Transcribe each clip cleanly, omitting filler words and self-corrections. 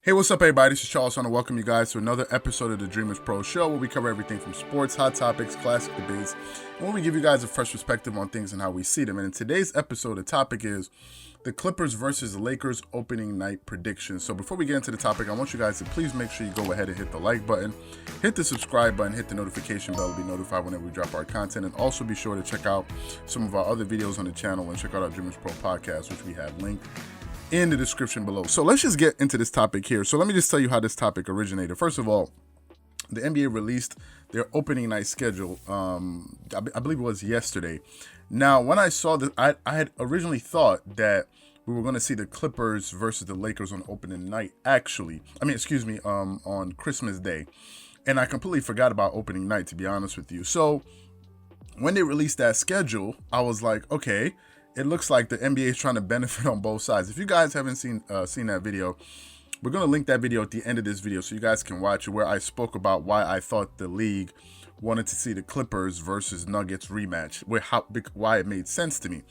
Hey, what's up, everybody? This is Charles. I want to welcome you guys to another episode of the Dreamerspro Show, where we cover everything from sports, hot topics, classic debates, and where we give you guys a fresh perspective on things and how we see them. And in today's episode, the topic is the Clippers versus the Lakers opening night predictions. So before we get into the topic, I want you guys to please make sure you go ahead and hit the like button, hit the subscribe button, hit the notification bell to be notified whenever we drop our content, and also be sure to check out some of our other videos on the channel and check out our Dreamerspro Podcast, which we have linked in the description below. So let's just get into this topic here. So let me just tell you how this topic originated. First of all, the NBA released their opening night schedule. I believe it was yesterday. Now, when I saw that, I had originally thought that we were going to see the Clippers versus the Lakers on opening night. On Christmas Day, and I completely forgot about opening night, to be honest with you. So when they released that schedule, I was like, okay, it looks like the NBA is trying to benefit on both sides. If you guys haven't seen that video, we're going to link that video at the end of this video so you guys can watch it, where I spoke about why I thought the league wanted to see the Clippers versus Nuggets rematch, why it made sense to me.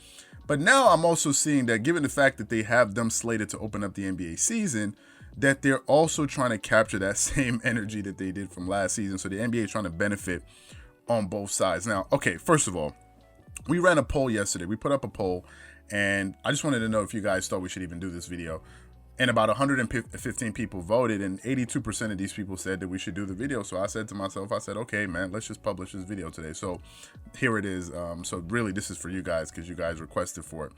But now I'm also seeing that, given the fact that they have them slated to open up the NBA season, that they're also trying to capture that same energy that they did from last season. So the NBA is trying to benefit on both sides. Now, okay, first of all, we ran a poll yesterday. We put up a poll, and I just wanted to know if you guys thought we should even do this video. And about 115 people voted, and 82% of these people said that we should do the video. So I said to myself, okay, man, let's just publish this video today. So here it is. So really, this is for you guys because you guys requested for it.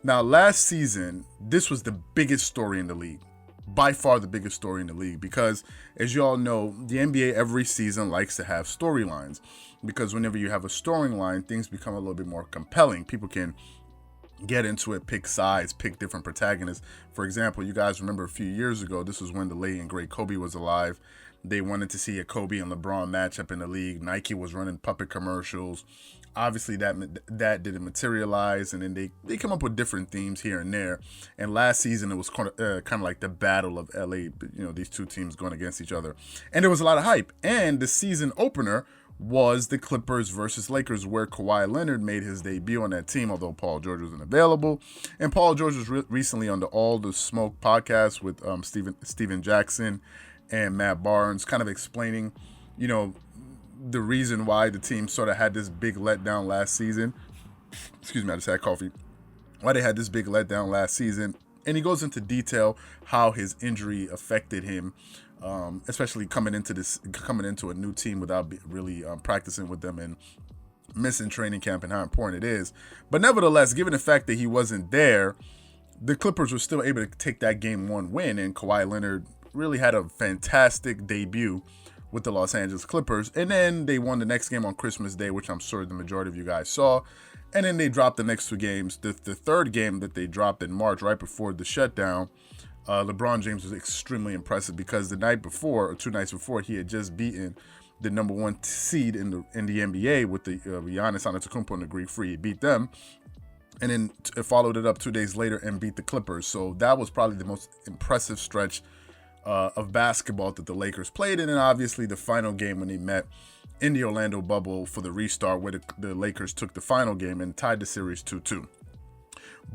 Now, last season, this was the biggest story in the league. By far the biggest story in the league, because as you all know, the NBA every season likes to have storylines, because whenever you have a storyline, things become a little bit more compelling. People can get into it, pick sides, pick different protagonists. For example, you guys remember a few years ago, this was when the late and great Kobe was alive. They wanted to see a Kobe and LeBron matchup in the league. Nike was running puppet commercials. Obviously, that didn't materialize, and then they come up with different themes here and there. And last season, it was kind of like the battle of LA, these two teams going against each other. And there was a lot of hype. And the season opener was the Clippers versus Lakers, where Kawhi Leonard made his debut on that team, although Paul George wasn't available. And Paul George was recently on the All the Smoke podcast with Steven Jackson and Matt Barnes, kind of explaining, the reason why the team sort of had this big letdown last season. Excuse me, I just had coffee. Why they had this big letdown last season. And he goes into detail how his injury affected him, especially coming into a new team without really practicing with them and missing training camp, and how important it is. But nevertheless, given the fact that he wasn't there, the Clippers were still able to take that Game 1 win, and Kawhi Leonard really had a fantastic debut with the Los Angeles Clippers. And then they won the next game on Christmas Day, which I'm sure the majority of you guys saw. And then they dropped the next two games. The third game that they dropped in March, right before the shutdown, LeBron James was extremely impressive, because the night before, or 2 nights before, he had just beaten the number 1 seed in the NBA with the Giannis Antetokounmpo in the Greek Freak. He beat them, and then followed it up 2 days later and beat the Clippers. So that was probably the most impressive stretch of basketball that the Lakers played. And then obviously the final game when they met in the Orlando bubble for the restart, where the Lakers took the final game and tied the series 2-2.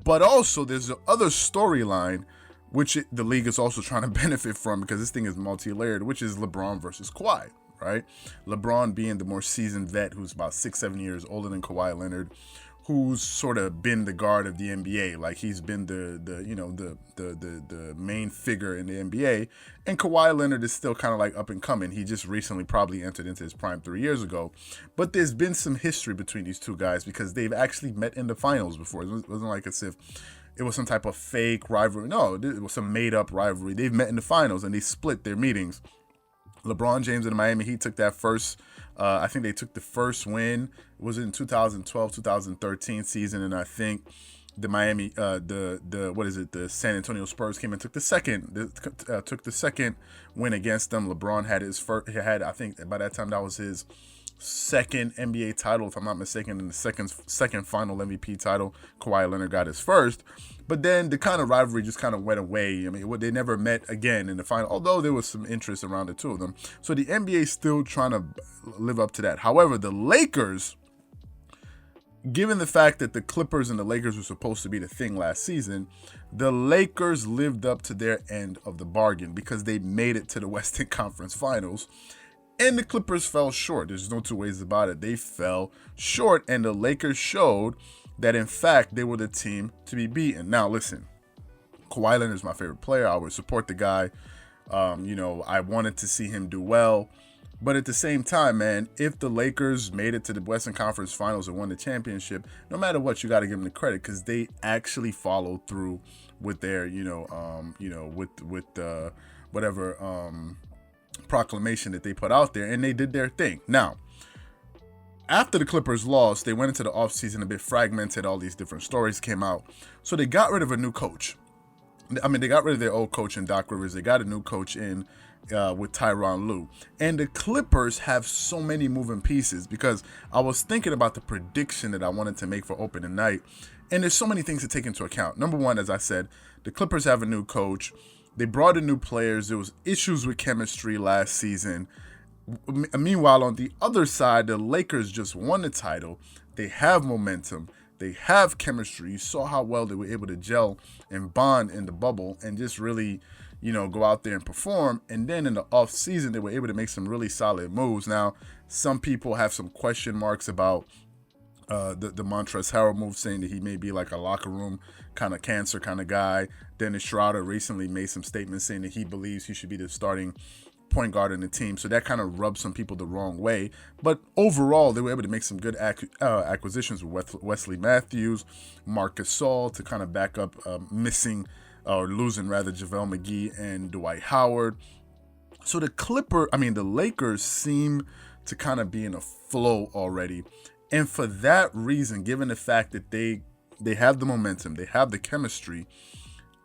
But also there's the other storyline which the league is also trying to benefit from, because this thing is multi-layered, which is LeBron versus Kawhi, right? LeBron being the more seasoned vet, who's about 6-7 years older than Kawhi Leonard, who's sort of been the guard of the NBA. Like, he's been the main figure in the NBA. And Kawhi Leonard is still kind of like up and coming. He just recently probably entered into his prime 3 years ago. But there's been some history between these two guys, because they've actually met in the finals before. It wasn't like as if it was some type of fake rivalry. No, it was some made-up rivalry. They've met in the finals, and they split their meetings. LeBron James and the Miami Heat took that first, I think they took the first win. It was in 2012, 2013 season, and I think the the San Antonio Spurs came and took the second win against them. LeBron had I think by that time that was his second NBA title, if I'm not mistaken, and the second final MVP title. Kawhi Leonard got his first. But then the kind of rivalry just kind of went away. I mean, they never met again in the final, although there was some interest around the two of them. So the NBA is still trying to live up to that. However, the Lakers given the fact that the Clippers and the Lakers were supposed to be the thing last season, the Lakers lived up to their end of the bargain because they made it to the Western Conference Finals. And the Clippers fell short. There's no two ways about it. They fell short, and the Lakers showed that, in fact, they were the team to be beaten. Now, listen, Kawhi Leonard is my favorite player. I would support the guy. I wanted to see him do well. But at the same time, man, if the Lakers made it to the Western Conference Finals and won the championship, no matter what, you got to give them the credit because they actually followed through with their, whatever proclamation that they put out there, and they did their thing. Now, after the Clippers lost, they went into the offseason a bit fragmented. All these different stories came out. So they got rid of a new coach. They got rid of their old coach in Doc Rivers. They got a new coach in with Tyronn Lue. And the Clippers have so many moving pieces because I was thinking about the prediction that I wanted to make for opening night. And there's so many things to take into account. Number one, as I said, the Clippers have a new coach. They brought in new players. There was issues with chemistry last season. Meanwhile, on the other side, the Lakers just won the title. They have momentum. They have chemistry. You saw how well they were able to gel and bond in the bubble and just really, go out there and perform. And then in the off season, they were able to make some really solid moves. Now, some people have some question marks about the Montrezl Harrell move, saying that he may be like a locker room kind of cancer kind of guy. Dennis Schroeder recently made some statements saying that he believes he should be the starting point guard in the team. So that kind of rubbed some people the wrong way. But overall, they were able to make some good acquisitions with Wesley Matthews, Marc Gasol to kind of back up losing JaVale McGee and Dwight Howard. So the Lakers seem to kind of be in a flow already. And for that reason, given the fact that they have the momentum, they have the chemistry,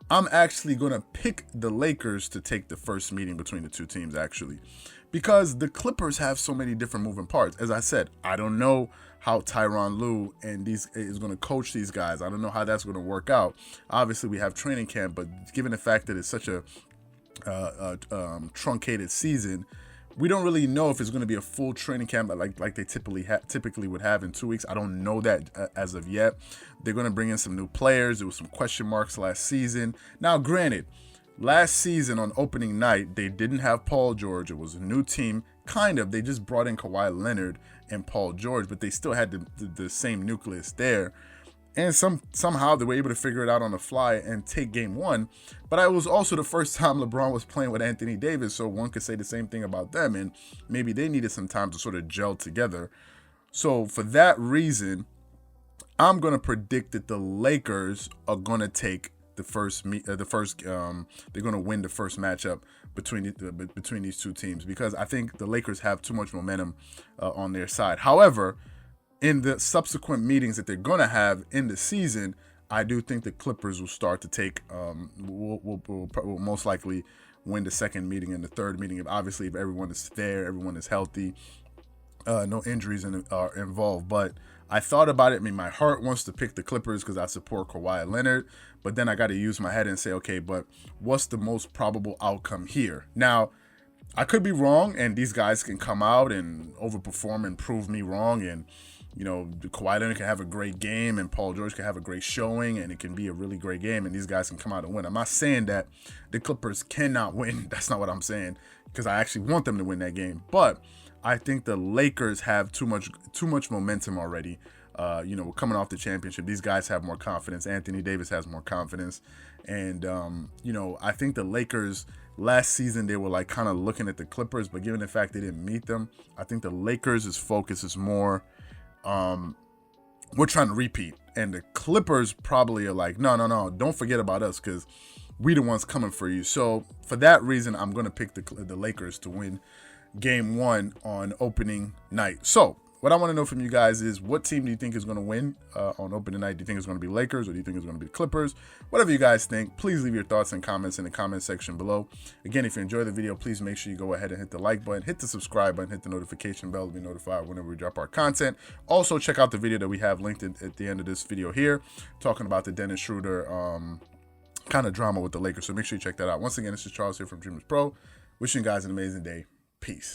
I'm actually going to pick the Lakers to take the first meeting between the two teams, actually, because the Clippers have so many different moving parts. As I said, I don't know how Tyronn Lue is going to coach these guys. I don't know how that's going to work out. Obviously, we have training camp, but given the fact that it's such a truncated season, we don't really know if it's going to be a full training camp like they typically would have in 2 weeks. I don't know that as of yet. They're going to bring in some new players. There was some question marks last season. Now, granted, last season on opening night, they didn't have Paul George. It was a new team, kind of. They just brought in Kawhi Leonard and Paul George, but they still had the same nucleus there. And somehow they were able to figure it out on the fly and take game one. But it was also the first time LeBron was playing with Anthony Davis, so one could say the same thing about them. And maybe they needed some time to sort of gel together. So for that reason, I'm going to predict that the Lakers are going to take they're going to win the first matchup between these two teams because I think the Lakers have too much momentum on their side. However, in the subsequent meetings that they're going to have in the season, I do think the Clippers will start to take, will most likely win the second meeting and the third meeting. Obviously, if everyone is there, everyone is healthy, no injuries are involved. But I thought about it. I mean, my heart wants to pick the Clippers because I support Kawhi Leonard. But then I got to use my head and say, okay, but what's the most probable outcome here? Now, I could be wrong, and these guys can come out and overperform and prove me wrong. And Kawhi Leonard can have a great game and Paul George can have a great showing and it can be a really great game and these guys can come out and win. I'm not saying that the Clippers cannot win. That's not what I'm saying because I actually want them to win that game. But I think the Lakers have too much momentum already. Coming off the championship, these guys have more confidence. Anthony Davis has more confidence. And, I think the Lakers last season, they were like kind of looking at the Clippers, but given the fact they didn't meet them, I think the Lakers' focus is more we're trying to repeat, and the Clippers probably are like, no, don't forget about us because we the ones coming for you. So for that reason, I'm going to pick the Lakers to win game one on opening night. So what I want to know from you guys is what team do you think is going to win on opening night? Do you think it's going to be Lakers or do you think it's going to be the Clippers? Whatever you guys think, please leave your thoughts and comments in the comment section below. Again, if you enjoyed the video, please make sure you go ahead and hit the like button, hit the subscribe button, hit the notification bell to be notified whenever we drop our content. Also, check out the video that we have linked at the end of this video here, talking about the Dennis Schroeder kind of drama with the Lakers. So make sure you check that out. Once again, this is Charles here from Dreamerspro. Wishing you guys an amazing day. Peace.